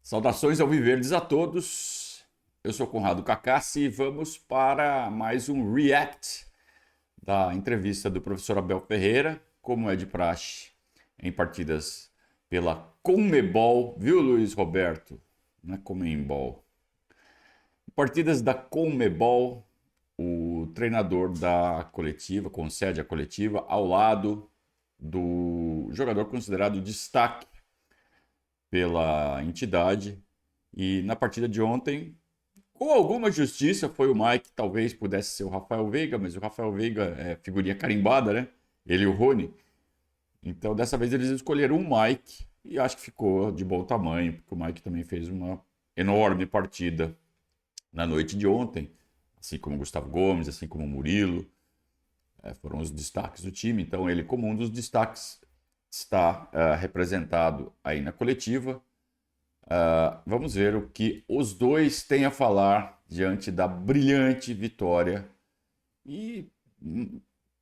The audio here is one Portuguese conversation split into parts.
Saudações alviverdes a todos. Eu sou Conrado Cacassi e vamos para mais um react da entrevista do professor Abel Ferreira, como é de praxe em partidas pela Conmebol, viu, Luiz Roberto? Não é Conmebol. Partidas da Conmebol, o treinador da coletiva, concede a coletiva ao lado do jogador considerado destaque pela entidade. E na partida de ontem, com alguma justiça, foi o Mike. Talvez pudesse ser o Rafael Veiga, mas o Rafael Veiga é figurinha carimbada, né? Ele e o Rony. Então dessa vez eles escolheram o Mike e acho que ficou de bom tamanho, porque o Mike também fez uma enorme partida na noite de ontem, assim como o Gustavo Gomes, assim como o Murilo. Foram os destaques do time. Então ele, como um dos destaques, está representado aí na coletiva. Vamos ver o que os dois têm a falar diante da brilhante vitória. E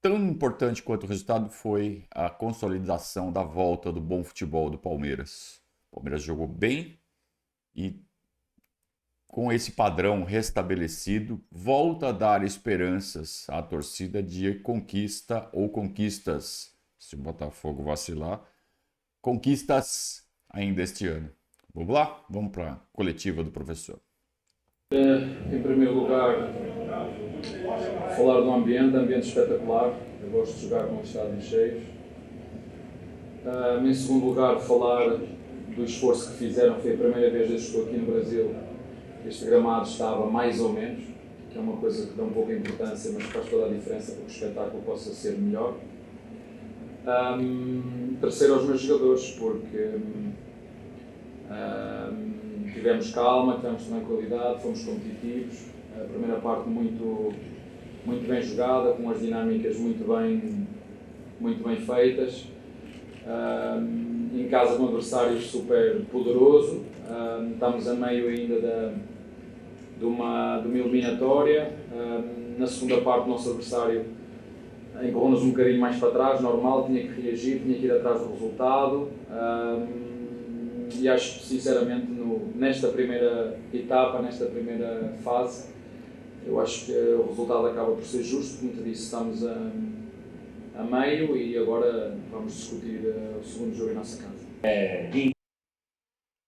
tão importante quanto o resultado foi a consolidação da volta do bom futebol do Palmeiras. O Palmeiras jogou bem e, com esse padrão restabelecido, volta a dar esperanças à torcida de conquista ou conquistas. Se o Botafogo vacilar, conquistas ainda este ano. Vamos lá? Vamos para a coletiva do professor. Em primeiro lugar, falar do ambiente espetacular. Eu gosto de jogar com estádios cheios. Em segundo lugar, falar do esforço que fizeram. Foi a primeira vez desde que estou aqui no Brasil que este gramado estava mais ou menos, que é uma coisa que dá um pouco de importância, mas faz toda a diferença para que o espetáculo possa ser melhor. Terceiro, aos meus jogadores, porque tivemos calma, tivemos tranquilidade, fomos competitivos. A primeira parte muito bem jogada, com as dinâmicas muito bem feitas. Em casa com um adversário super poderoso. Estamos a meio ainda de uma eliminatória. Na segunda parte o nosso adversário empurrou-nos um bocadinho mais para trás, normal, tinha que reagir, tinha que ir atrás do resultado. E acho que, sinceramente, nesta primeira etapa, nesta primeira fase, eu acho que o resultado acaba por ser justo. Como te disse, estamos a meio e agora vamos discutir o segundo jogo em nossa casa.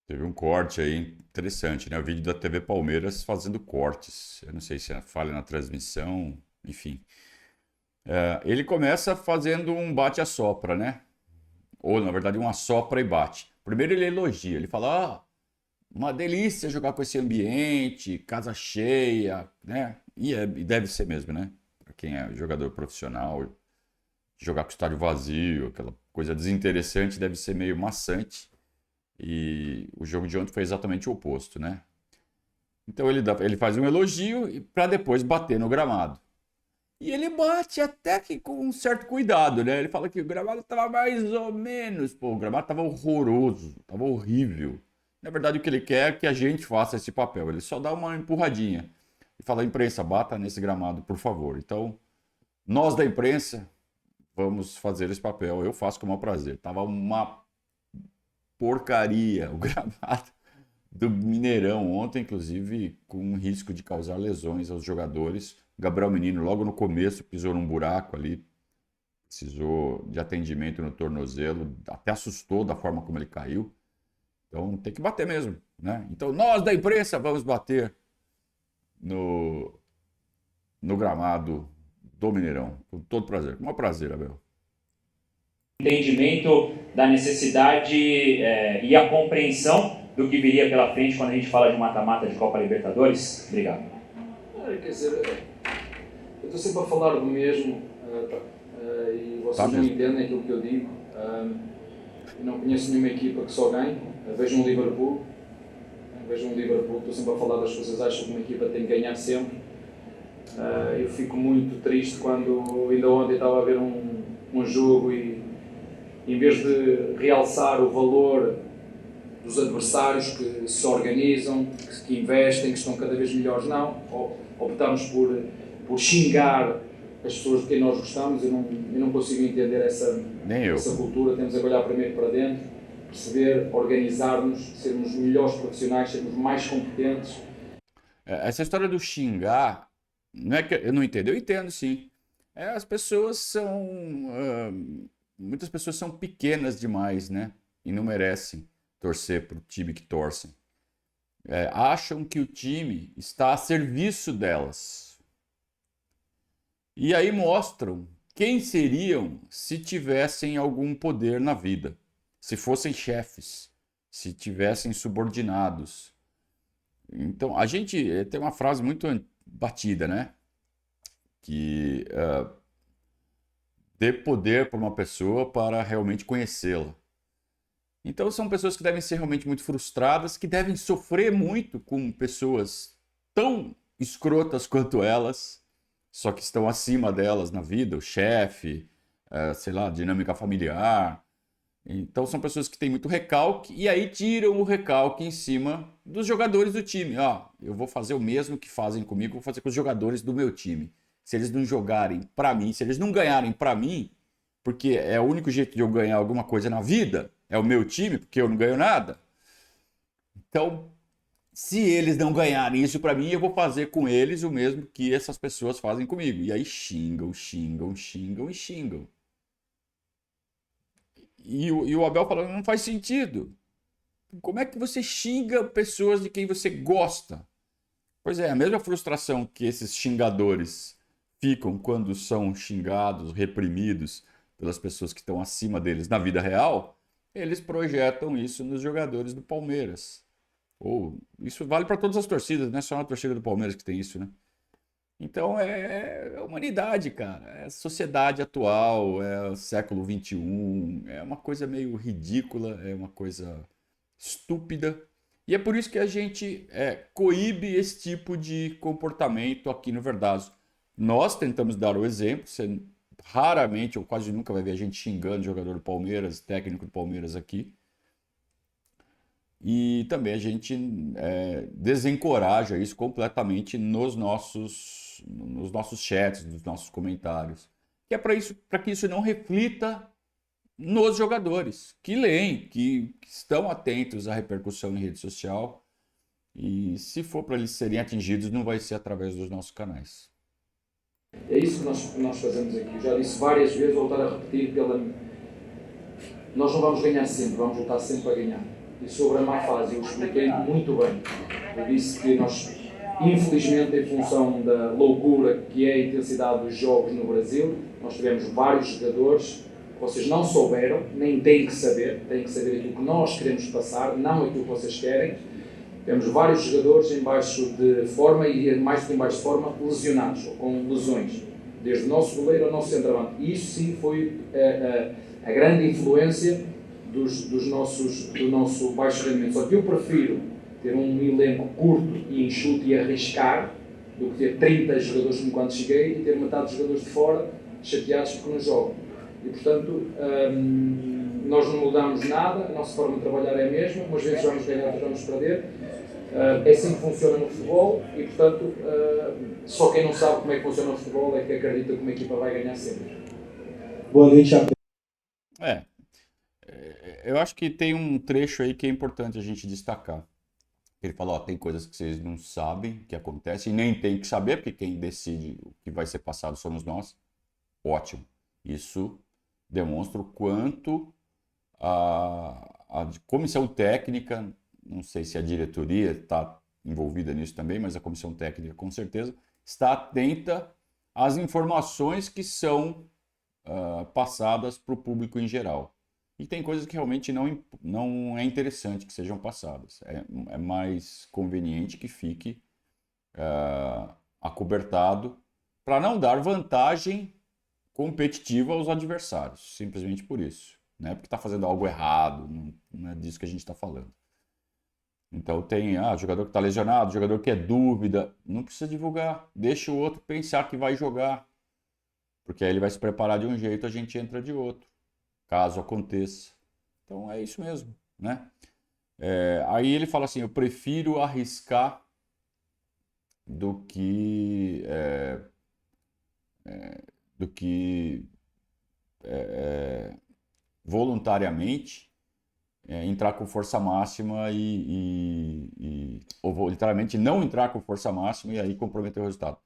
Teve um corte aí interessante, né? O vídeo da TV Palmeiras fazendo cortes. Eu não sei se é falha na transmissão, enfim. Ele começa fazendo um bate-a-sopra, né? Ou, na verdade, um assopra e bate. Primeiro ele elogia, ele fala, uma delícia jogar com esse ambiente, casa cheia, né? E deve ser mesmo, né? Para quem é jogador profissional, jogar com o estádio vazio, aquela coisa desinteressante, deve ser meio maçante. E o jogo de ontem foi exatamente o oposto, né? Então ele faz um elogio para depois bater no gramado. E ele bate até que com um certo cuidado, né? Ele fala que o gramado estava mais ou menos. Pô, o gramado estava horroroso, estava horrível. Na verdade, o que ele quer é que a gente faça esse papel. Ele só dá uma empurradinha. E fala, imprensa, bata nesse gramado, por favor. Então, nós da imprensa vamos fazer esse papel. Eu faço com o maior prazer. Tava uma porcaria o gramado do Mineirão ontem, inclusive com risco de causar lesões aos jogadores. Gabriel Menino, logo no começo, pisou num buraco ali, precisou de atendimento no tornozelo, até assustou da forma como ele caiu. Então tem que bater mesmo, né? Então nós da imprensa vamos bater no gramado do Mineirão, com todo prazer. Com o maior prazer, Abel. Entendimento da necessidade e a compreensão do que viria pela frente quando a gente fala de mata-mata de Copa Libertadores? Obrigado. Quer dizer, eu estou sempre a falar do mesmo e vocês não entendem aquilo que eu digo. Eu não conheço nenhuma equipa que só ganhe. Vejo um Liverpool, estou sempre a falar das coisas, acho que uma equipa tem que ganhar sempre. Eu fico muito triste quando ainda ontem estava a ver um jogo e, em vez de realçar o valor dos adversários que se organizam, que investem, que estão cada vez melhores, não. Optamos por xingar as pessoas de quem nós gostamos. Eu não consigo entender essa cultura. Temos que olhar primeiro para dentro. perceber, organizar-nos, sermos melhores profissionais, sermos mais competentes. Essa história do xingar, não é que eu não entendo, eu entendo sim. As pessoas são. Muitas pessoas são pequenas demais, né? E não merecem torcer para o time que torcem. Acham que o time está a serviço delas. E aí mostram quem seriam se tivessem algum poder na vida. Se fossem chefes, se tivessem subordinados. Então, a gente tem uma frase muito batida, né? Que dê poder para uma pessoa para realmente conhecê-la. Então, são pessoas que devem ser realmente muito frustradas, que devem sofrer muito com pessoas tão escrotas quanto elas, só que estão acima delas na vida, o chefe, sei lá, dinâmica familiar. Então são pessoas que têm muito recalque e aí tiram o recalque em cima dos jogadores do time. Eu vou fazer o mesmo que fazem comigo, vou fazer com os jogadores do meu time. Se eles não jogarem pra mim, se eles não ganharem pra mim, porque é o único jeito de eu ganhar alguma coisa na vida, é o meu time, porque eu não ganho nada. Então, se eles não ganharem isso pra mim, eu vou fazer com eles o mesmo que essas pessoas fazem comigo. E aí xingam, xingam, xingam e xingam. E o Abel falando, não faz sentido. Como é que você xinga pessoas de quem você gosta? Pois é, a mesma frustração que esses xingadores ficam quando são xingados, reprimidos pelas pessoas que estão acima deles na vida real, eles projetam isso nos jogadores do Palmeiras. Ou isso vale para todas as torcidas, não é só na torcida do Palmeiras que tem isso, né? Então é a humanidade, cara. É a sociedade atual, é o século XXI. É uma coisa meio ridícula, é uma coisa estúpida. E é por isso que a gente coíbe esse tipo de comportamento aqui no Verdazo. Nós tentamos dar o exemplo, você raramente ou quase nunca vai ver a gente xingando jogador do Palmeiras, técnico do Palmeiras aqui. E também a gente desencoraja isso completamente nos nossos chats, nos nossos comentários. Que é para que isso não reflita nos jogadores, que leem, que estão atentos à repercussão em rede social. E se for para eles serem atingidos, não vai ser através dos nossos canais. É isso que nós fazemos aqui. Eu já disse várias vezes, vou voltar a repetir, nós não vamos ganhar sempre, vamos voltar sempre a ganhar. E sobre a má fase, eu expliquei muito bem. Eu disse que nós, infelizmente, em função da loucura que é a intensidade dos jogos no Brasil, nós tivemos vários jogadores que vocês não souberam, nem têm que saber aquilo que nós queremos passar, não aquilo que vocês querem. Temos vários jogadores em baixo de forma e mais do que em baixo de forma, lesionados, ou com lesões. Desde o nosso goleiro ao nosso centroavante. E isso sim foi a grande influência do nosso baixo rendimento. Só que eu prefiro ter um elenco curto e enxuto e arriscar do que ter 30 jogadores como quando cheguei e ter metade dos jogadores de fora chateados porque não jogam. E portanto, nós não mudamos nada, a nossa forma de trabalhar é a mesma, umas vezes vamos ganhar, outras vamos perder. É assim que funciona no futebol e portanto, só quem não sabe como é que funciona o futebol é que acredita que uma equipa vai ganhar sempre. Boa noite, Abel. Eu acho que tem um trecho aí que é importante a gente destacar. Ele fala, tem coisas que vocês não sabem que acontecem e nem tem que saber, porque quem decide o que vai ser passado somos nós. Ótimo. Isso demonstra o quanto a comissão técnica, não sei se a diretoria está envolvida nisso também, mas a comissão técnica com certeza está atenta às informações que são passadas para o público em geral. E tem coisas que realmente não é interessante que sejam passadas. É mais conveniente que fique acobertado para não dar vantagem competitiva aos adversários, simplesmente por isso. Não é porque está fazendo algo errado, não é disso que a gente está falando. Então tem jogador que está lesionado, jogador que é dúvida, não precisa divulgar, deixa o outro pensar que vai jogar, porque aí ele vai se preparar de um jeito, a gente entra de outro, caso aconteça. Então é isso mesmo, né? Aí ele fala assim, eu prefiro arriscar do que voluntariamente entrar com força máxima ou vou literalmente não entrar com força máxima e aí comprometer o resultado.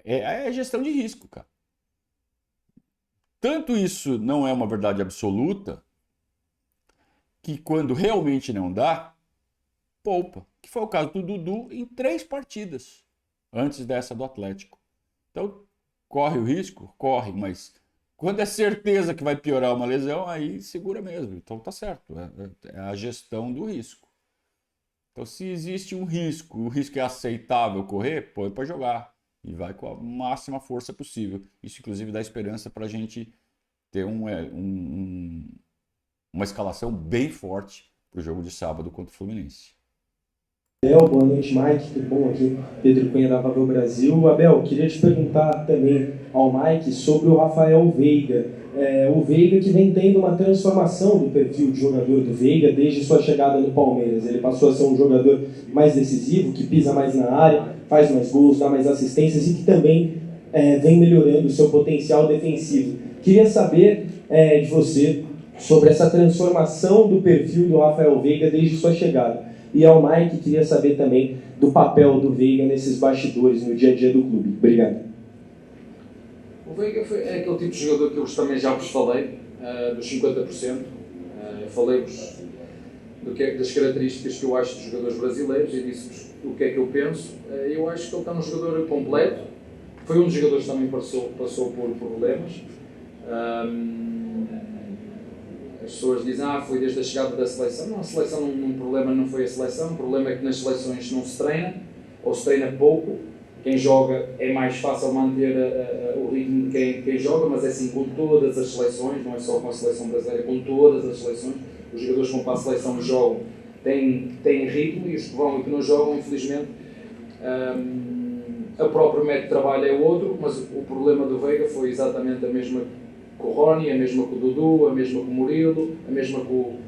É gestão de risco, cara. Tanto isso não é uma verdade absoluta que quando realmente não dá, poupa. Que foi o caso do Dudu em 3 partidas antes dessa do Atlético. Então, corre o risco? Corre, mas quando é certeza que vai piorar uma lesão, aí segura mesmo. Então tá certo. É a gestão do risco. Então, se existe um risco, o risco é aceitável correr, põe para jogar. E vai com a máxima força possível. Isso, inclusive, dá esperança para a gente ter uma escalação bem forte para o jogo de sábado contra o Fluminense. Abel, boa noite, Mike, tudo bom aqui? Pedro Cunha da Pavel Brasil. Abel, queria te perguntar também ao Mike sobre o Rafael Veiga. O Veiga que vem tendo uma transformação do perfil de jogador do Veiga desde sua chegada no Palmeiras. Ele passou a ser um jogador mais decisivo, que pisa mais na área, faz mais gols, dá mais assistências e que também vem melhorando o seu potencial defensivo. Queria saber de você sobre essa transformação do perfil do Rafael Veiga desde sua chegada. E ao Mike, queria saber também do papel do Veiga nesses bastidores, no dia a dia do clube. Obrigado. O Veiga é aquele tipo de jogador que eu também já vos falei, dos 50%. Falei-vos das características que eu acho dos jogadores brasileiros e disse-vos o que é que eu penso. Eu acho que ele está um jogador completo. Foi um dos jogadores que também passou por problemas. As pessoas dizem, foi desde a chegada da seleção. Não, a seleção, um problema não foi a seleção. O problema é que nas seleções não se treina, ou se treina pouco. Quem joga é mais fácil manter o ritmo de quem joga, mas é assim com todas as seleções, não é só com a seleção brasileira, com todas as seleções. Os jogadores que vão para a seleção e jogam têm ritmo, e os que vão e que não jogam, infelizmente, o próprio método de trabalho é outro, mas o problema do Veiga foi exatamente a mesma com o Rony, a mesma com o Dudu, a mesma com o Murilo, a mesma com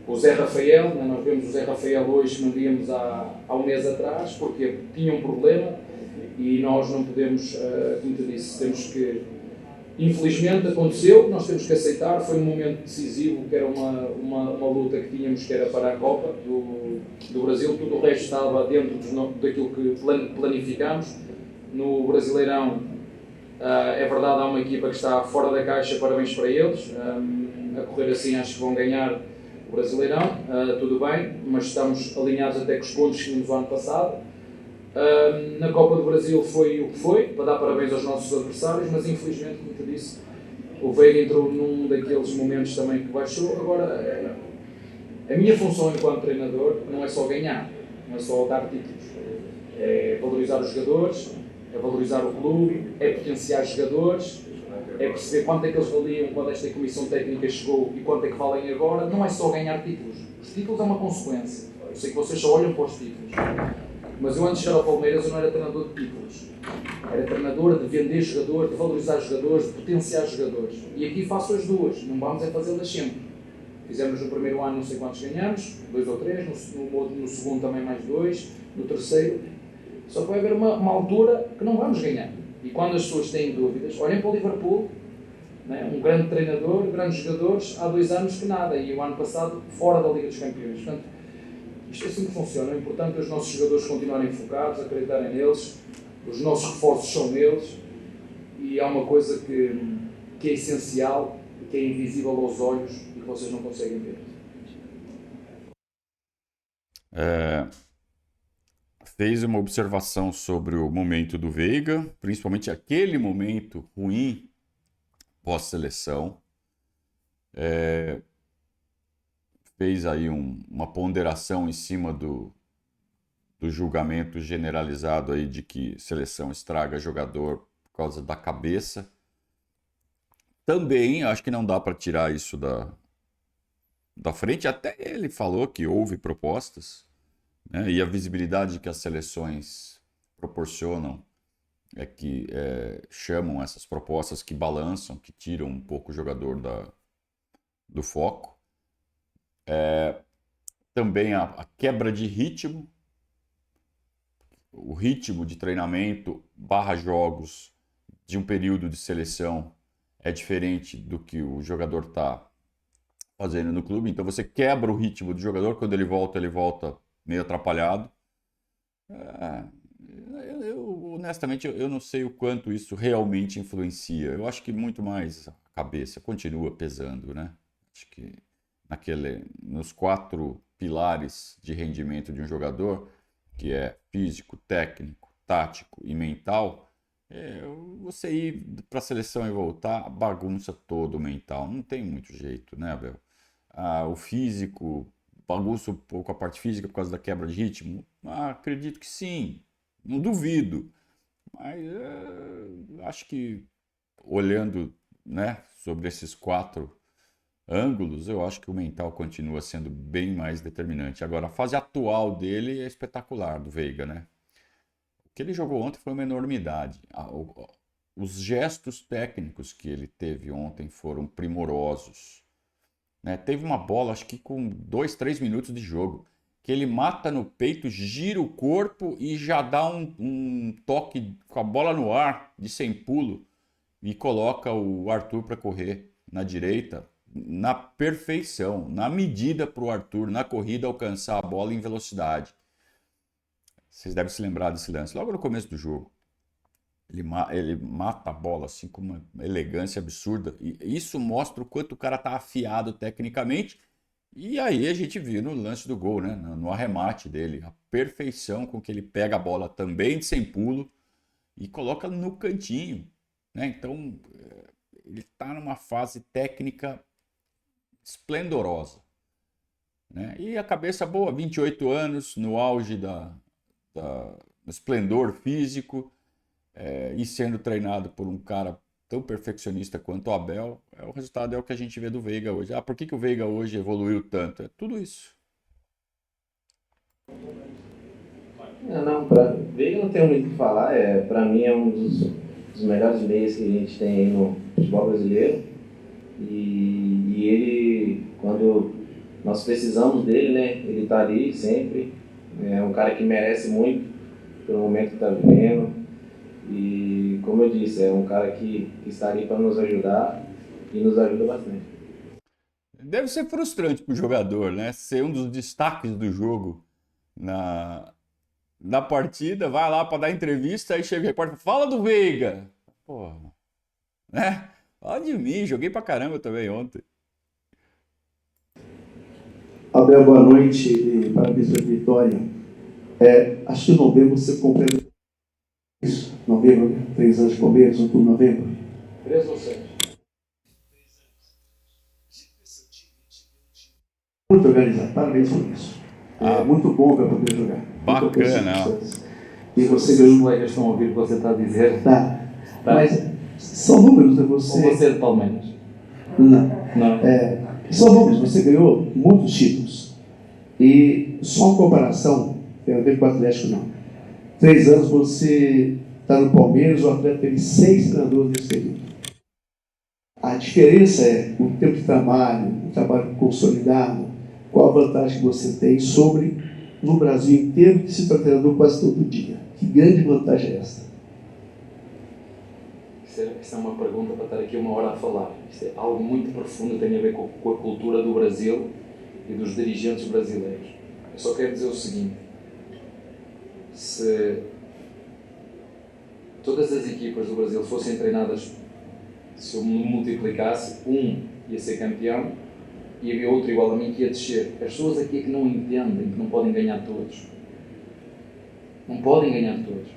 o Zé Rafael. Nós vemos o Zé Rafael hoje que não víamos há um mês atrás, porque tinha um problema e nós não podemos, como te disse, temos que, infelizmente aconteceu, nós temos que aceitar, foi um momento decisivo, que era uma luta que tínhamos, que era para a Copa do Brasil, tudo o resto estava dentro daquilo que planificámos. No Brasileirão, é verdade, há uma equipa que está fora da caixa, parabéns para eles, a correr assim acho que vão ganhar o Brasileirão, tudo bem, mas estamos alinhados até com os pontos que tínhamos o ano passado. Na Copa do Brasil foi o que foi, para dar parabéns aos nossos adversários, mas infelizmente, como te disse, o Veiga entrou num daqueles momentos também que baixou. Agora, a minha função enquanto treinador não é só ganhar, não é só dar títulos, é valorizar os jogadores, é valorizar o clube, é potenciar os jogadores, é perceber quanto é que eles valiam quando esta comissão técnica chegou e quanto é que valem agora. Não é só ganhar títulos. Os títulos é uma consequência. Eu sei que vocês só olham para os títulos. Mas eu, antes de chegar ao Palmeiras, eu não era treinador de títulos. Era treinador de vender jogadores, de valorizar jogadores, de potenciar jogadores. E aqui faço as duas. Não vamos fazê-las sempre. Fizemos no primeiro ano não sei quantos ganhamos, 2 ou 3, no segundo também mais 2, no terceiro. Só que vai haver uma altura que não vamos ganhar. E quando as pessoas têm dúvidas, olhem para o Liverpool, né? Um grande treinador, grandes jogadores, há 2 anos que nada, e o ano passado fora da Liga dos Campeões. Portanto, isto é assim que funciona. O importante é os nossos jogadores continuarem focados, acreditarem neles, os nossos reforços são neles, e há uma coisa que é essencial, que é invisível aos olhos e que vocês não conseguem ver. Fez uma observação sobre o momento do Veiga, principalmente aquele momento ruim pós-seleção. Fez aí uma ponderação em cima do julgamento generalizado aí de que seleção estraga jogador por causa da cabeça. Também acho que não dá para tirar isso da frente. Até ele falou que houve propostas, né? E a visibilidade que as seleções proporcionam que chamam essas propostas, que balançam, que tiram um pouco o jogador do foco. Também a quebra de ritmo, o ritmo de treinamento / jogos de um período de seleção é diferente do que o jogador está fazendo no clube. Então você quebra o ritmo do jogador, quando ele volta meio atrapalhado. Honestamente, eu não sei o quanto isso realmente influencia. Eu acho que muito mais a cabeça continua pesando, né? Acho que nos 4 pilares de rendimento de um jogador, que é físico, técnico, tático e mental, você ir para a seleção e voltar, bagunça todo o mental. Não tem muito jeito, né, Abel? O físico, bagunça um pouco a parte física por causa da quebra de ritmo? Acredito que sim, não duvido. Mas acho que olhando, né, sobre esses 4 ângulos, eu acho que o mental continua sendo bem mais determinante. Agora, a fase atual dele é espetacular, do Veiga, né? O que ele jogou ontem foi uma enormidade. Os gestos técnicos que ele teve ontem foram primorosos, né? Teve uma bola, acho que com 2, 3 minutos de jogo, que ele mata no peito, gira o corpo e já dá um toque com a bola no ar, de sem pulo, e coloca o Arthur para correr na direita, na perfeição, na medida para o Arthur, na corrida, alcançar a bola em velocidade. Vocês devem se lembrar desse lance, logo no começo do jogo. Ele mata a bola assim com uma elegância absurda. E isso mostra o quanto o cara está afiado tecnicamente. E aí a gente viu no lance do gol, né? No arremate dele, a perfeição com que ele pega a bola também de sem pulo e coloca no cantinho, né? Então ele está numa fase técnica esplendorosa, né? E a cabeça boa, 28 anos, no auge do esplendor físico, e sendo treinado por um cara tão perfeccionista quanto o Abel, o resultado é o que a gente vê do Veiga hoje. Por que o Veiga hoje evoluiu tanto? É tudo isso. Para Veiga não tenho muito o que falar. Para mim é um dos melhores meias que a gente tem aí no futebol brasileiro. E ele, quando nós precisamos dele, né, ele está ali sempre. É um cara que merece muito pelo momento que está vivendo. E, como eu disse, é um cara que está ali para nos ajudar e nos ajuda bastante. Deve ser frustrante para o jogador, né? Ser um dos destaques do jogo na partida, vai lá para dar entrevista, aí chega o repórter e fala do Veiga. Porra, né? Fala de mim, joguei pra caramba também ontem. Abel, boa noite e parabéns pela vitória. Acho que em novembro você completa isso. Novembro, 3 anos de Palmeiras, outubro, novembro. 3 ou 6? Muito organizado, parabéns por isso. Muito bom para poder jogar. Bacana. E você ganhou. Os colegas estão a ouvir o que você está a dizer. Tá. Mas são números de você. Ou você é de Palmeiras? Não. Não. São números, você ganhou muitos títulos. E só uma comparação, tem a ver com o Atlético, não. 3 anos você está no Palmeiras, o Atlético teve 6 treinadores nesse período. A diferença é o tempo de trabalho, o trabalho consolidado, qual a vantagem que você tem sobre no Brasil inteiro que se torna treinador quase todo dia. Que grande vantagem é essa? Isso é uma pergunta para estar aqui 1 hora a falar. Isto é algo muito profundo, tem a ver com a cultura do Brasil e dos dirigentes brasileiros. Eu só quero dizer o seguinte: se todas as equipas do Brasil fossem treinadas, se eu multiplicasse, um ia ser campeão e havia outro igual a mim que ia descer. As pessoas aqui é que não entendem que não podem ganhar todos. Não podem ganhar todos.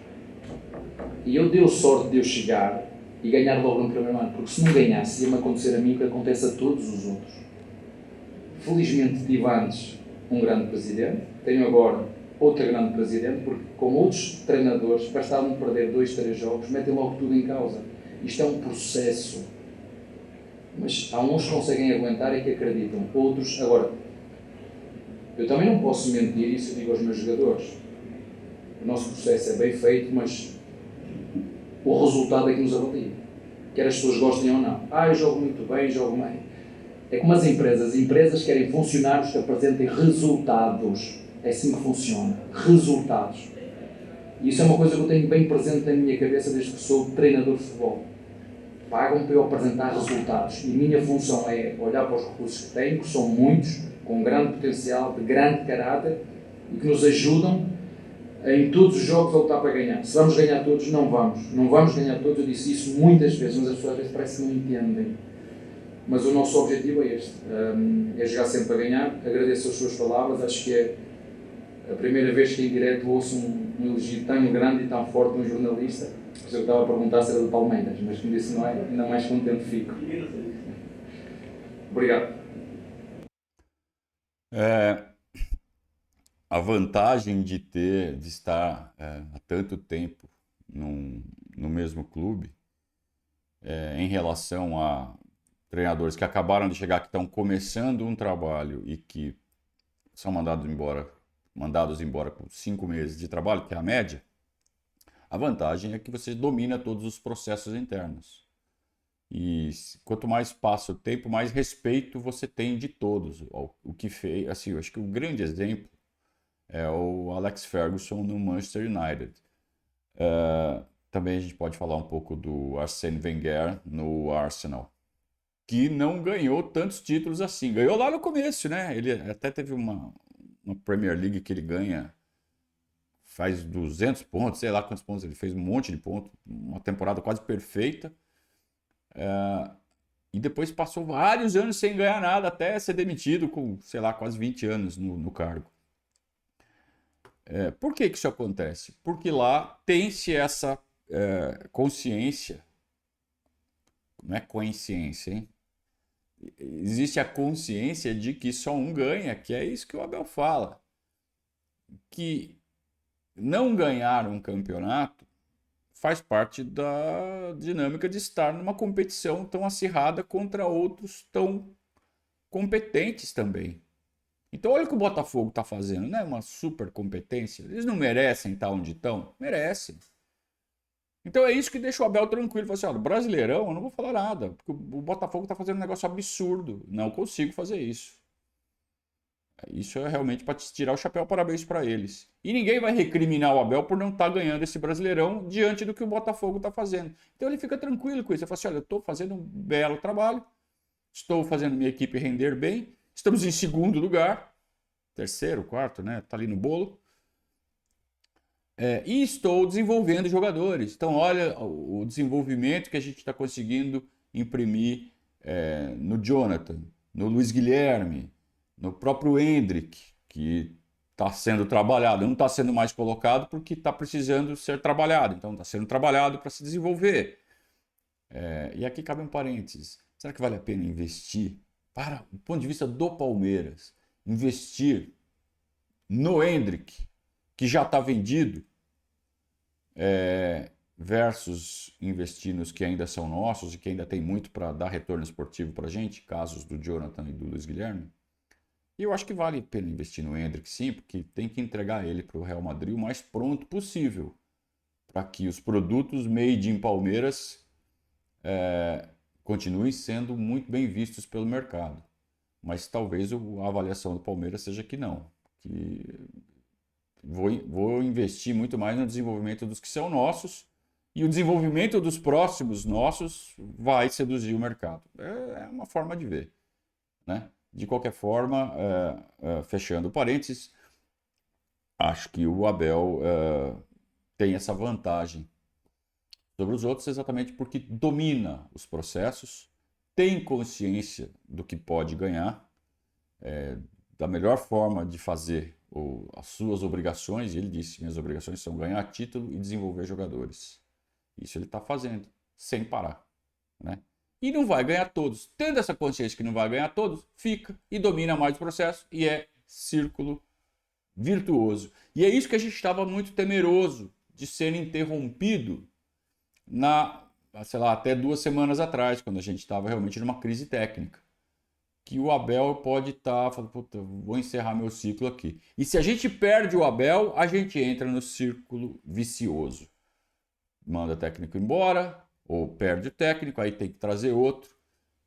E eu dei sorte de eu chegar e ganhar logo no primeiro ano, porque se não ganhasse ia-me acontecer a mim o que acontece a todos os outros. Felizmente tive antes um grande presidente, tenho agora outro grande presidente, porque com outros treinadores bastavam perder 2, 3 jogos, metem logo tudo em causa. Isto é um processo. Mas há uns que conseguem aguentar e que acreditam, outros... Agora, eu também não posso mentir, isso eu digo aos meus jogadores. O nosso processo é bem feito, mas o resultado é que nos avalia. Quer as pessoas gostem ou não. Eu jogo muito bem, jogo bem. É como as empresas querem funcionários que apresentem resultados. É assim que funciona. Resultados. E isso é uma coisa que eu tenho bem presente na minha cabeça desde que sou treinador de futebol. pagam para eu apresentar resultados. E a minha função é olhar para os recursos que tenho, que são muitos, com grande potencial, de grande caráter, e que nos ajudam em todos os jogos a lutar para ganhar. Se vamos ganhar todos, não vamos. Não vamos ganhar todos, eu disse isso muitas vezes, mas as pessoas às vezes parece que não entendem. Mas o nosso objetivo é este, é jogar sempre para ganhar. Agradeço as suas palavras, acho que é a primeira vez que em direto ouço um elogio tão grande e tão forte de um jornalista. Por isso eu estava a perguntar se era do Palmeiras, mas como disse não é, ainda mais contente fico. Obrigado. A vantagem de estar há tanto tempo no mesmo clube, em relação a treinadores que acabaram de chegar, que estão começando um trabalho e que são mandados embora com 5 meses de trabalho, que é a média, a vantagem é que você domina todos os processos internos. E quanto mais passa o tempo, mais respeito você tem de todos. O que fez, assim, eu acho que o grande exemplo é o Alex Ferguson no Manchester United. Também a gente pode falar um pouco do Arsène Wenger no Arsenal, que não ganhou tantos títulos assim. Ganhou lá no começo, né? Ele até teve uma Premier League que ele ganha, faz 200 pontos, sei lá quantos pontos ele fez, um monte de pontos, uma temporada quase perfeita. E depois passou vários anos sem ganhar nada, até ser demitido com, sei lá, quase 20 anos no cargo. Por que isso acontece? Porque lá tem-se essa consciência, não é consciência, hein? Existe a consciência de que só um ganha, que é isso que o Abel fala. Que não ganhar um campeonato faz parte da dinâmica de estar numa competição tão acirrada contra outros tão competentes também. Então olha o que o Botafogo está fazendo, não é uma super competência? Eles não merecem estar onde estão? Merecem. Então é isso que deixa o Abel tranquilo. Fala assim, olha, Brasileirão eu não vou falar nada, porque o Botafogo está fazendo um negócio absurdo. Não consigo fazer isso. Isso é realmente para tirar o chapéu, parabéns para eles. E ninguém vai recriminar o Abel por não estar ganhando esse Brasileirão diante do que o Botafogo está fazendo. Então ele fica tranquilo com isso. Ele fala assim, olha, eu estou fazendo um belo trabalho, estou fazendo minha equipe render bem, estamos em segundo lugar, terceiro, quarto, né? Está ali no bolo. E estou desenvolvendo jogadores. Então, olha o desenvolvimento que a gente está conseguindo imprimir no Jonathan, no Luiz Guilherme, no próprio Endrick, que está sendo trabalhado. Não está sendo mais colocado porque está precisando ser trabalhado. Então, está sendo trabalhado para se desenvolver. E aqui cabe um parênteses. Será que vale a pena investir, para o ponto de vista do Palmeiras, investir no Endrick, que já está vendido, versus investir nos que ainda são nossos e que ainda tem muito para dar retorno esportivo para a gente, casos do Jonathan e do Luiz Guilherme? E eu acho que vale a pena investir no Endrick, sim, porque tem que entregar ele para o Real Madrid o mais pronto possível, para que os produtos made in Palmeiras continuem sendo muito bem vistos pelo mercado. Mas talvez a avaliação do Palmeiras seja que não, que vou investir muito mais no desenvolvimento dos que são nossos, e o desenvolvimento dos próximos nossos vai seduzir o mercado. É uma forma de ver, né? De qualquer forma, fechando parênteses, acho que o Abel tem essa vantagem sobre os outros exatamente porque domina os processos, tem consciência do que pode ganhar, da melhor forma de fazer as suas obrigações, e ele disse, minhas obrigações são ganhar título e desenvolver jogadores. Isso ele está fazendo, sem parar, né? E não vai ganhar todos. Tendo essa consciência que não vai ganhar todos, fica e domina mais o processo, e é círculo virtuoso. E é isso que a gente estava muito temeroso de ser interrompido sei lá, até 2 semanas atrás, quando a gente estava realmente numa crise técnica. Que o Abel pode estar falando, puta, vou encerrar meu ciclo aqui. E se a gente perde o Abel, a gente entra no círculo vicioso. Manda o técnico embora, ou perde o técnico, aí tem que trazer outro.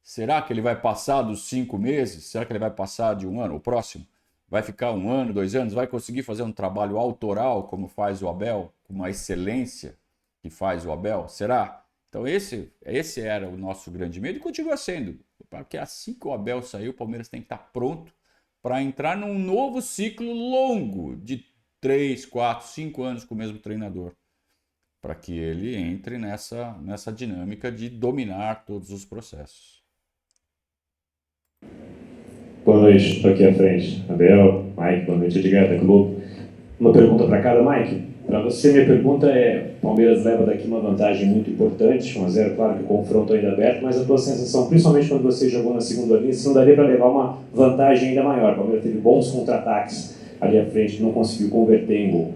Será que ele vai passar dos 5 meses? Será que ele vai passar de 1 ano? O próximo vai ficar 1 ano, 2 anos? Vai conseguir fazer um trabalho autoral, como faz o Abel, com uma excelência que faz o Abel? Será? Então esse era o nosso grande medo e continua sendo. Porque assim que o Abel saiu, o Palmeiras tem que estar pronto para entrar num novo ciclo longo de 3, 4, 5 anos com o mesmo treinador. Para que ele entre nessa dinâmica de dominar todos os processos. Boa noite, estou aqui à frente. Abel, Mike, boa noite, Edgar da Globo. Uma pergunta para cada, Mike. Para você, minha pergunta é: o Palmeiras leva daqui uma vantagem muito importante, 1-0, claro que o confronto ainda aberto, mas a tua sensação, principalmente quando você jogou na segunda linha, se não daria para levar uma vantagem ainda maior. O Palmeiras teve bons contra-ataques ali à frente, não conseguiu converter em gol.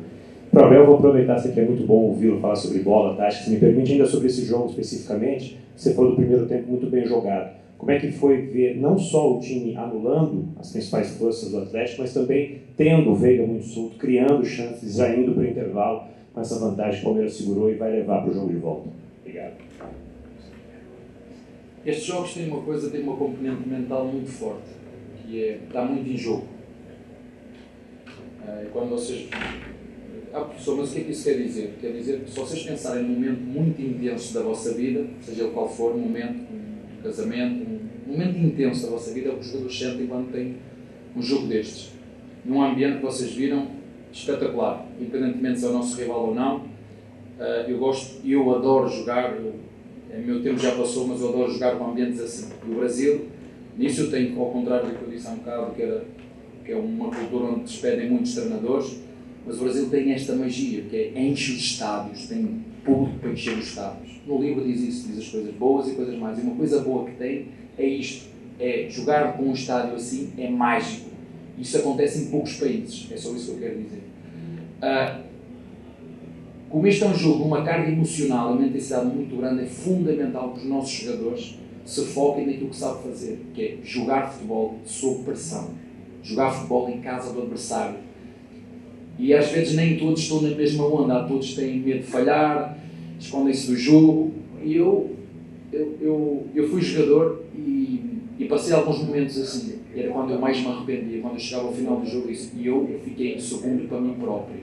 Para o Abel, eu vou aproveitar, você que é muito bom ouvi-lo falar sobre bola, tática, se me permite ainda sobre esse jogo especificamente, você falou do primeiro tempo muito bem jogado. Como é que foi ver não só o time anulando as principais forças do Atlético, mas também tendo o Veiga muito solto, criando chances, já indo para o intervalo, com essa vantagem que o Palmeiras segurou e vai levar para o jogo de volta? Obrigado. Estes jogos têm uma componente mental muito forte, que é, está muito em jogo. Quando vocês... professor, mas o que é que isso quer dizer? Quer dizer que se vocês pensarem num momento muito intenso da vossa vida, seja ele qual for, um casamento, um momento intenso da vossa vida, é o que os jogadores sentem quando têm um jogo destes. Num ambiente que vocês viram espetacular, independentemente se é o nosso rival ou não. Eu adoro jogar, o meu tempo já passou, mas eu adoro jogar com ambientes assim. E o Brasil, nisso eu tenho, ao contrário do que eu disse há um bocado, que é uma cultura onde despedem muitos treinadores, mas o Brasil tem esta magia, que é enche os estádios, tem público para encher os estádios. No livro diz isso, diz as coisas boas e coisas más. E uma coisa boa que tem é isto, é jogar com um estádio assim, é mágico. Isso acontece em poucos países, é só isso que eu quero dizer. Como este é um jogo de uma carga emocional, uma intensidade muito grande, é fundamental que os nossos jogadores se foquem naquilo que sabem fazer, que é jogar futebol sob pressão, jogar futebol em casa do adversário. E às vezes nem todos estão na mesma onda, todos têm medo de falhar, escondem-se do jogo. E eu fui jogador e passei alguns momentos assim. Era quando eu mais me arrependia, quando eu chegava ao final do jogo e eu fiquei em segundo para mim próprio.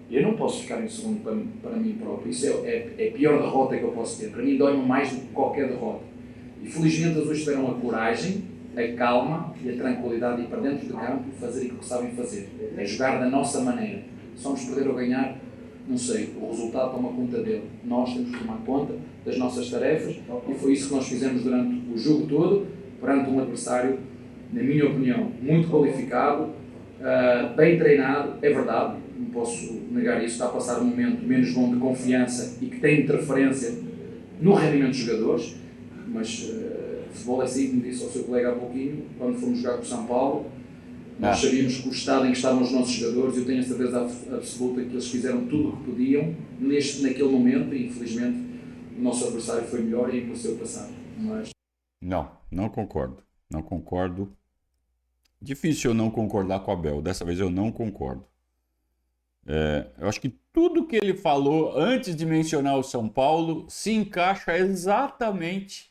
Eu não posso ficar em segundo para mim próprio. Isso é a pior derrota que eu posso ter. Para mim dói-me mais do que qualquer derrota. E felizmente as duas tiveram a coragem, a calma e a tranquilidade de ir para dentro do campo e fazer aquilo que sabem fazer. É jogar da nossa maneira. Se vamos perder ou ganhar, não sei, o resultado toma conta dele. Nós temos que tomar conta das nossas tarefas e foi isso que nós fizemos durante o jogo todo, perante um adversário, na minha opinião, muito qualificado, bem treinado, é verdade, não posso negar isso, está a passar um momento menos bom de confiança e que tem interferência no rendimento dos jogadores, mas futebol é assim, como disse ao seu colega há pouquinho, quando fomos jogar com o São Paulo, nós sabíamos que o estado em que estavam os nossos jogadores, eu tenho a certeza absoluta que eles fizeram tudo o que podiam naquele momento e infelizmente o nosso adversário foi melhor e mereceu passar. Mas... Não concordo. Não concordo. Difícil eu não concordar com o Abel. Dessa vez eu não concordo. Eu acho que tudo que ele falou antes de mencionar o São Paulo se encaixa exatamente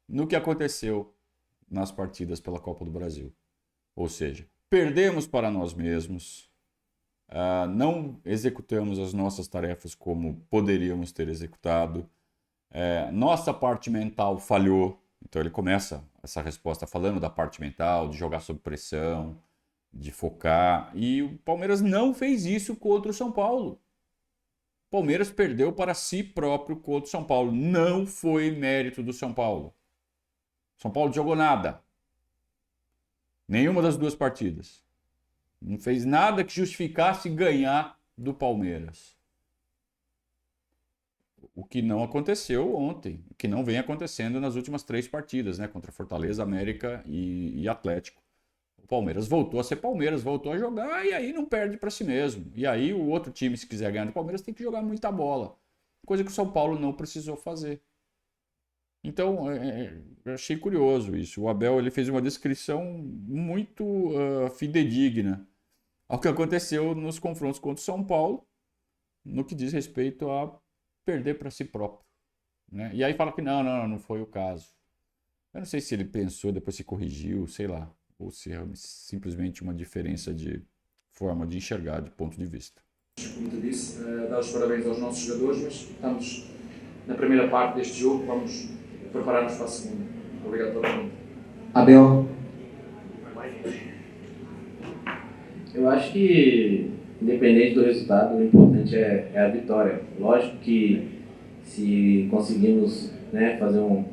no que aconteceu nas partidas pela Copa do Brasil. Ou seja, perdemos para nós mesmos, não executamos as nossas tarefas como poderíamos ter executado, nossa parte mental falhou. Então ele começa essa resposta falando da parte mental, de jogar sob pressão, de focar. E o Palmeiras não fez isso contra o São Paulo. O Palmeiras perdeu para si próprio contra o São Paulo. Não foi mérito do São Paulo. São Paulo não jogou nada. Nenhuma das duas partidas. Não fez nada que justificasse ganhar do Palmeiras. O que não aconteceu ontem. O que não vem acontecendo nas últimas 3 partidas, né? Contra Fortaleza, América e Atlético. O Palmeiras voltou a ser Palmeiras, voltou a jogar e aí não perde para si mesmo. E aí o outro time, se quiser ganhar do Palmeiras, tem que jogar muita bola. Coisa que o São Paulo não precisou fazer. Então, eu achei curioso isso. O Abel ele fez uma descrição muito fidedigna ao que aconteceu nos confrontos contra o São Paulo, no que diz respeito a perder para si próprio. Né? E aí fala que não foi o caso. Eu não sei se ele pensou, depois se corrigiu, sei lá. Ou se é simplesmente uma diferença de forma de enxergar, de ponto de vista. Como te disse, dar os parabéns aos nossos jogadores, mas estamos na primeira parte deste jogo. Vamos preparar-nos para a segunda. Obrigado pela pergunta. Abel. Eu acho que, independente do resultado, o importante é a vitória. Lógico que se conseguimos, né, fazer um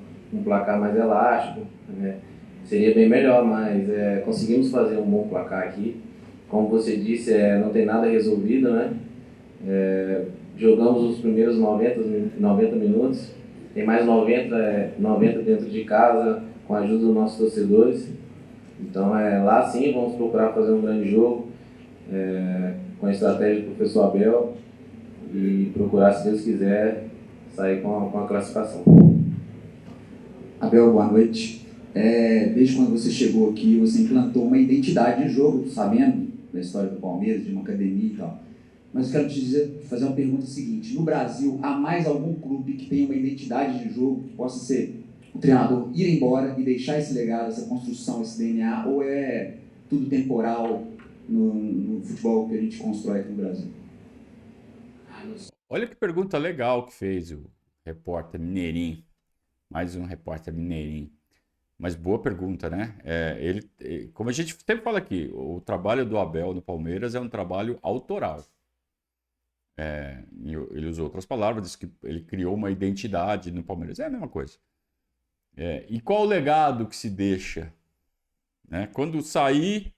placar mais elástico, né, seria bem melhor, mas conseguimos fazer um bom placar aqui. Como você disse, não tem nada resolvido, né? Jogamos os primeiros 90 minutos, tem mais 90 dentro de casa, com a ajuda dos nossos torcedores. Então, lá sim, vamos procurar fazer um grande jogo, com a estratégia do professor Abel, e procurar, se Deus quiser, sair com a classificação. Abel, boa noite. Desde quando você chegou aqui, você implantou uma identidade de jogo, sabendo da história do Palmeiras, de uma academia e tal. Mas eu quero te fazer uma pergunta seguinte. No Brasil, há mais algum clube que tenha uma identidade de jogo, que possa ser o treinador ir embora e deixar esse legado, essa construção, esse DNA, ou é tudo temporal no futebol que a gente constrói aqui no Brasil? Olha que pergunta legal que fez o repórter mineirinho. Mais um repórter mineirinho. Mas boa pergunta, né? Como a gente sempre fala aqui, o trabalho do Abel no Palmeiras é um trabalho autoral. Ele usou outras palavras, disse que ele criou uma identidade no Palmeiras. É a mesma coisa. E qual o legado que se deixa? Né? Quando sair,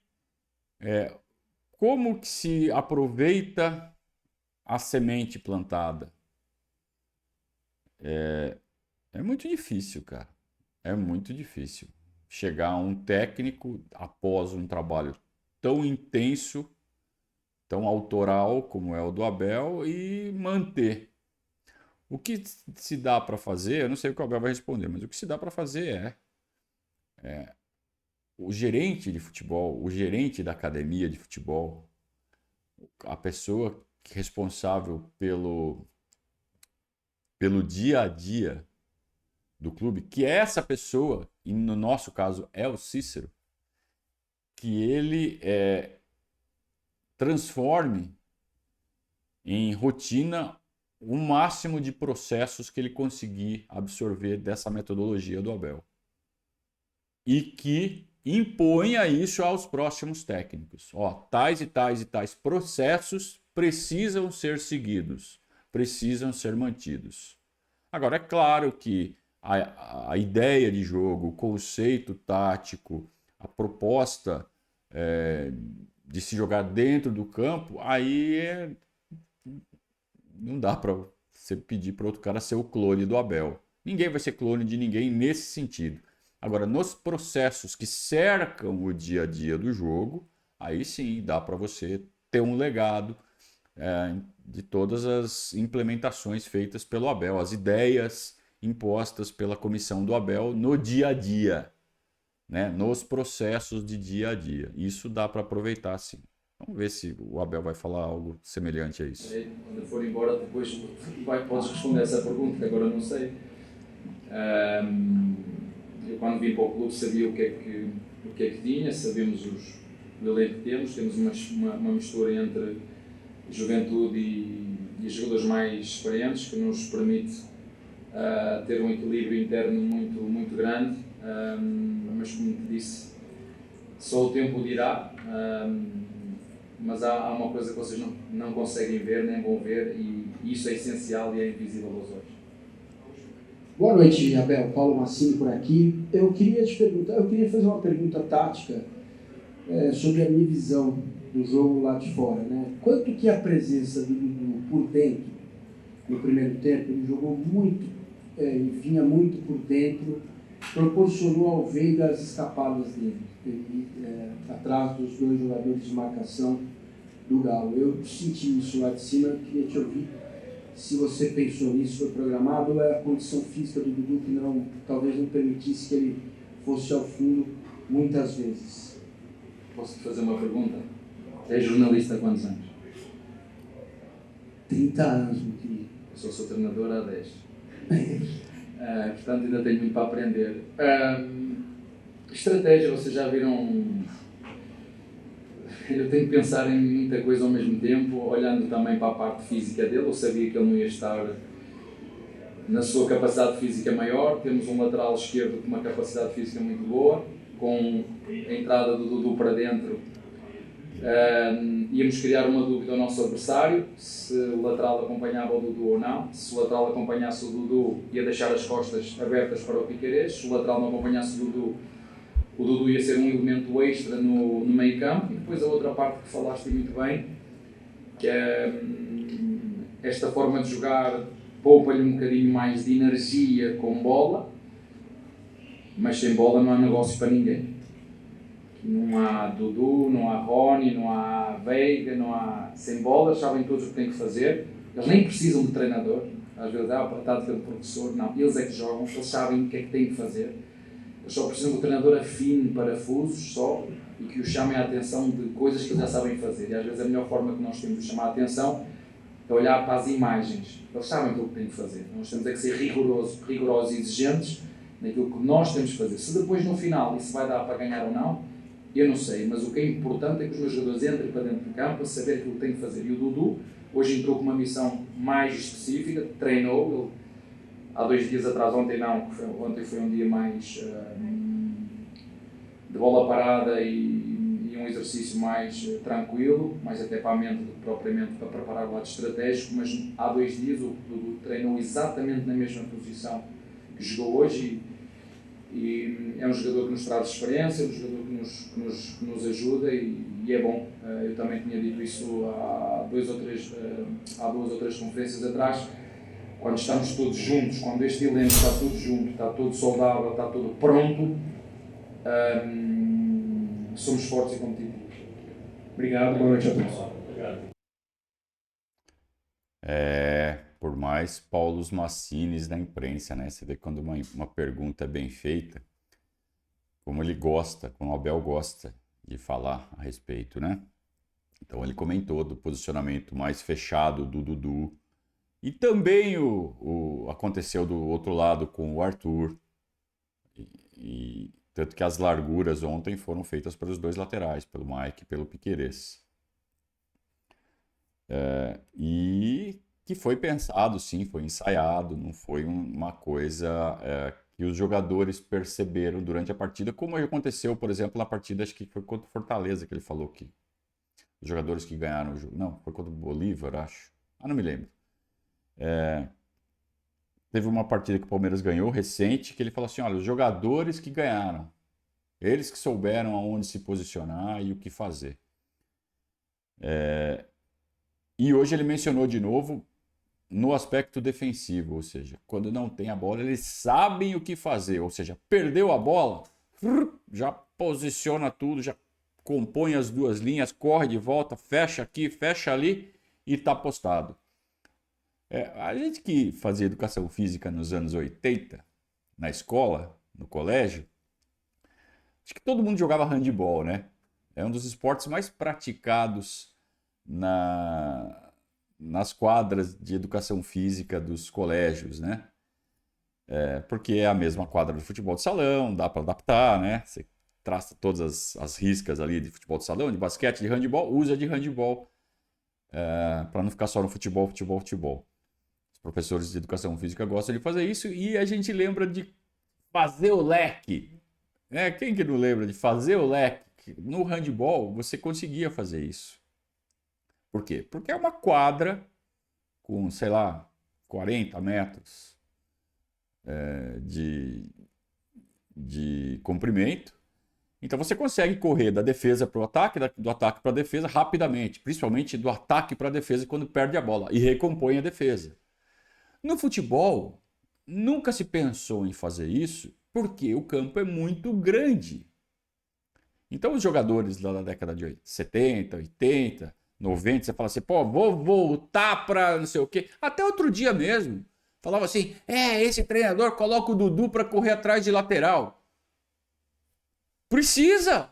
como que se aproveita a semente plantada? É muito difícil, cara. É muito difícil chegar a um técnico após um trabalho tão intenso, tão autoral como é o do Abel, e manter. O que se dá para fazer, eu não sei o que o Abel vai responder, mas o que se dá para fazer o gerente de futebol, o gerente da academia de futebol, a pessoa responsável pelo dia a dia do clube, que é essa pessoa, e no nosso caso é o Cícero, que ele transforme em rotina o máximo de processos que ele conseguir absorver dessa metodologia do Abel. E que imponha isso aos próximos técnicos. Tais e tais e tais processos precisam ser seguidos, precisam ser mantidos. Agora, é claro que a ideia de jogo, o conceito tático, a proposta de se jogar dentro do campo, aí não dá para você pedir para outro cara ser o clone do Abel. Ninguém vai ser clone de ninguém nesse sentido. Agora, nos processos que cercam o dia a dia do jogo, aí sim dá para você ter um legado de todas as implementações feitas pelo Abel, as ideias impostas pela comissão do Abel no dia a dia, né? Nos processos de dia a dia. Isso dá para aproveitar, sim. Vamos ver se o Abel vai falar algo semelhante a isso. Quando for embora, depois podes responder essa pergunta, que agora não sei. Eu, quando vim para o clube, sabia o que é que tinha, sabemos o elenco que temos uma mistura entre juventude e jogadores mais experientes, que nos permite ter um equilíbrio interno muito, muito grande, mas como te disse, só o tempo dirá, mas há uma coisa que vocês não conseguem ver, nem vão ver, e isso é essencial e é invisível aos olhos. Boa noite, Abel. Paulo Massini por aqui. Eu queria fazer uma pergunta tática sobre a minha visão do jogo lá de fora, né? Quanto que a presença do Dudu por dentro, no primeiro tempo, ele jogou muito, vinha muito por dentro, proporcionou ao Veiga as escapadas dele, atrás dos dois jogadores de marcação do Galo. Eu senti isso lá de cima, eu queria te ouvir se você pensou nisso, foi programado, ou é a condição física do Dudu que talvez não permitisse que ele fosse ao fundo muitas vezes. Posso te fazer uma pergunta? É jornalista há quantos anos? 30 anos, meu querido. Eu sou seu treinador há 10. Portanto, ainda tenho muito para aprender. Estratégia, vocês já viram... Eu tenho que pensar em muita coisa ao mesmo tempo, olhando também para a parte física dele. Eu sabia que ele não ia estar na sua capacidade física maior. Temos um lateral esquerdo com uma capacidade física muito boa, com a entrada do Dudu para dentro. Íamos criar uma dúvida ao nosso adversário, se o lateral acompanhava o Dudu ou não. Se o lateral acompanhasse o Dudu, ia deixar as costas abertas para o Piquerez. Se o lateral não acompanhasse o Dudu ia ser um elemento extra no meio campo. E depois a outra parte que falaste muito bem, que é esta forma de jogar, poupa-lhe um bocadinho mais de energia com bola, mas sem bola não há negócio para ninguém. Não há Dudu, não há Rony, não há Veiga, não há... Sem bola, sabem todos o que têm que fazer. Eles nem precisam de treinador. Às vezes, para a tática do professor. Não, eles é que jogam, eles sabem o que é que têm que fazer. Eles só precisam que o treinador afine parafusos só e que os chamem a atenção de coisas que eles já sabem fazer. E às vezes a melhor forma que nós temos de chamar a atenção é olhar para as imagens. Eles sabem aquilo que têm que fazer. Nós temos é que ser rigorosos e exigentes naquilo que nós temos que fazer. Se depois no final isso vai dar para ganhar ou não, eu não sei, mas o que é importante é que os meus jogadores entrem para dentro do campo a saber aquilo que têm que fazer. E o Dudu hoje entrou com uma missão mais específica, treinou. Ele, há 2 dias atrás, ontem foi um dia mais de bola parada e um exercício mais tranquilo, mais até para a mente do que propriamente para preparar o lado estratégico, mas há 2 dias o Dudu treinou exatamente na mesma posição que jogou hoje e é um jogador que nos traz experiência, um jogador que nos ajuda e é bom. Eu também tinha dito isso há 2 ou 3 conferências atrás, quando estamos todos juntos, quando este elenco está tudo junto, está todo saudável, está todo pronto, somos fortes e competitivos. Obrigado, boa noite a todos. Por mais Paulos Massines da imprensa, né? Você vê quando uma pergunta é bem feita, como ele gosta, como o Abel gosta de falar a respeito, né? Então ele comentou do posicionamento mais fechado do Dudu. E também aconteceu do outro lado com o Arthur. Tanto que as larguras ontem foram feitas pelos 2 laterais, pelo Mike e pelo Piquerez. E que foi pensado, sim, foi ensaiado, não foi uma coisa que os jogadores perceberam durante a partida, como aconteceu, por exemplo, na partida, acho que foi contra o Fortaleza, que ele falou que os jogadores que ganharam o jogo, não, foi contra o Bolívar, acho, não me lembro. Teve uma partida que o Palmeiras ganhou, recente, que ele falou assim, olha, os jogadores que ganharam, eles que souberam aonde se posicionar e o que fazer. E hoje ele mencionou de novo no aspecto defensivo, ou seja, quando não tem a bola, eles sabem o que fazer, ou seja, perdeu a bola, já posiciona tudo, já compõe as 2 linhas, corre de volta, fecha aqui, fecha ali e está postado. A gente que fazia educação física nos anos 80, na escola, no colégio, acho que todo mundo jogava handebol, né? É um dos esportes mais praticados nas quadras de educação física dos colégios, né? Porque é a mesma quadra do futebol de salão, dá para adaptar, né? Você traça todas as riscas ali de futebol de salão, de basquete, de handebol, usa de handebol para não ficar só no futebol. Os professores de educação física gostam de fazer isso e a gente lembra de fazer o leque. Quem que não lembra de fazer o leque? No handebol você conseguia fazer isso. Por quê? Porque é uma quadra com, sei lá, 40 metros de comprimento. Então você consegue correr da defesa para o ataque, do ataque para a defesa rapidamente, principalmente do ataque para a defesa quando perde a bola e recompõe a defesa. No futebol, nunca se pensou em fazer isso porque o campo é muito grande. Então os jogadores lá da década de 70, 80... 90, você fala assim, vou voltar para não sei o quê. Até outro dia mesmo, falava assim, esse treinador coloca o Dudu para correr atrás de lateral. Precisa!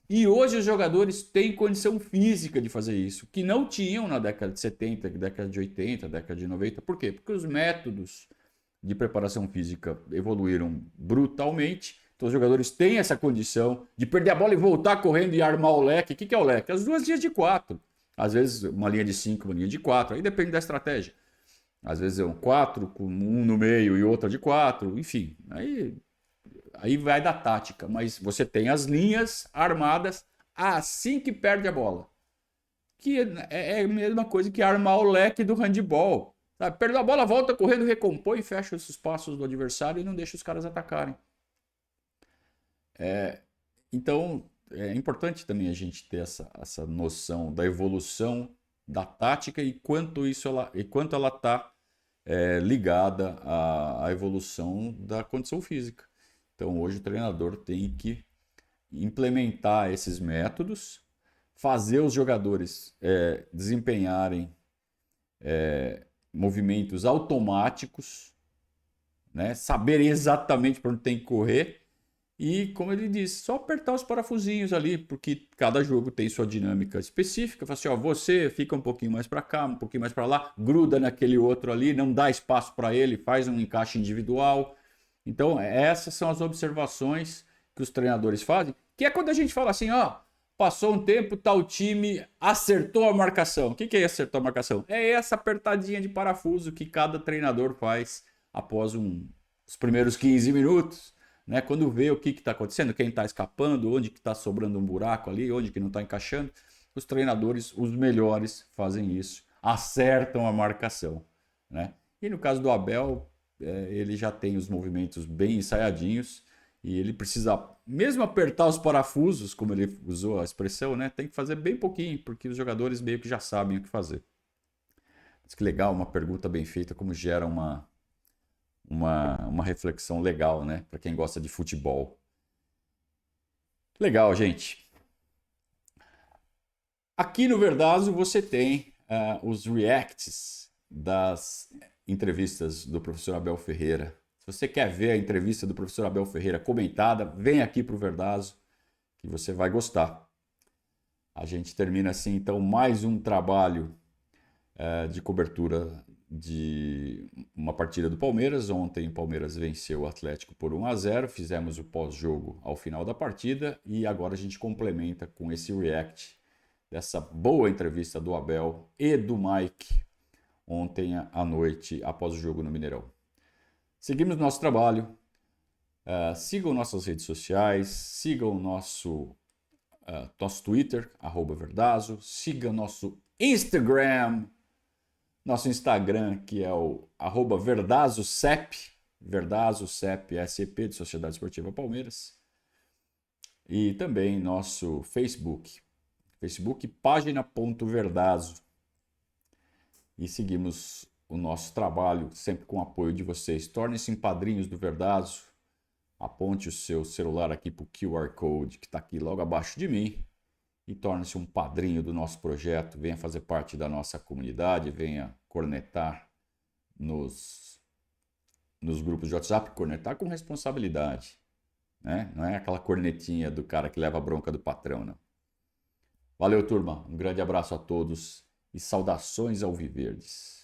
E hoje os jogadores têm condição física de fazer isso, que não tinham na década de 70, década de 80, década de 90. Por quê? Porque os métodos de preparação física evoluíram brutalmente. Então os jogadores têm essa condição de perder a bola e voltar correndo e armar o leque. O que é o leque? As 2 linhas de 4. Às vezes uma linha de 5, uma linha de 4. Aí depende da estratégia. Às vezes é um 4 com um no meio e outra de 4, enfim. Aí vai da tática, mas você tem as linhas armadas assim que perde a bola. Que é a mesma coisa que armar o leque do handball. Sabe? Perdeu a bola, volta correndo, recompõe, fecha os espaços do adversário e não deixa os caras atacarem. Então, é importante também a gente ter essa noção da evolução da tática e quanto ela está ligada à evolução da condição física. Então, hoje o treinador tem que implementar esses métodos, fazer os jogadores desempenharem movimentos automáticos, né? Saberem exatamente para onde tem que correr e, como ele disse, só apertar os parafusinhos ali, porque cada jogo tem sua dinâmica específica. Fala assim, ó, você fica um pouquinho mais para cá, um pouquinho mais para lá, gruda naquele outro ali, não dá espaço para ele, faz um encaixe individual. Então, essas são as observações que os treinadores fazem, que é quando a gente fala assim, ó, passou um tempo, tal time acertou a marcação. O que é acertou a marcação? É essa apertadinha de parafuso que cada treinador faz após os primeiros 15 minutos, né? Quando vê o que está acontecendo, quem está escapando, onde que está sobrando um buraco ali, onde que não está encaixando, os treinadores, os melhores, fazem isso, acertam a marcação, né? E no caso do Abel, ele já tem os movimentos bem ensaiadinhos e ele precisa, mesmo apertar os parafusos, como ele usou a expressão, né, tem que fazer bem pouquinho, porque os jogadores meio que já sabem o que fazer. Mas que legal, uma pergunta bem feita, como gera uma reflexão legal, né, para quem gosta de futebol. Legal, gente. Aqui no Verdazo você tem os reacts das entrevistas do professor Abel Ferreira. Se você quer ver a entrevista do professor Abel Ferreira comentada, vem aqui para o Verdazo que você vai gostar. A gente termina assim, então, mais um trabalho de cobertura de uma partida do Palmeiras. Ontem o Palmeiras venceu o Atlético por 1-0, fizemos o pós-jogo ao final da partida e agora a gente complementa com esse react dessa boa entrevista do Abel e do Mike ontem à noite após o jogo no Mineirão. Seguimos nosso trabalho, sigam nossas redes sociais, sigam nosso Twitter, @Verdazo, siga nosso Instagram, que é o @VerdazoCep, VerdazoCep, SCP de Sociedade Esportiva Palmeiras, e também nosso Facebook, página.verdazo, e seguimos o nosso trabalho sempre com o apoio de vocês. Tornem-se padrinhos do Verdazo, aponte o seu celular aqui para o QR Code que está aqui logo abaixo de mim e torne-se um padrinho do nosso projeto, venha fazer parte da nossa comunidade, venha cornetar nos grupos de WhatsApp, cornetar com responsabilidade, né? Não é aquela cornetinha do cara que leva a bronca do patrão, não. Valeu, turma, um grande abraço a todos e saudações alviverdes.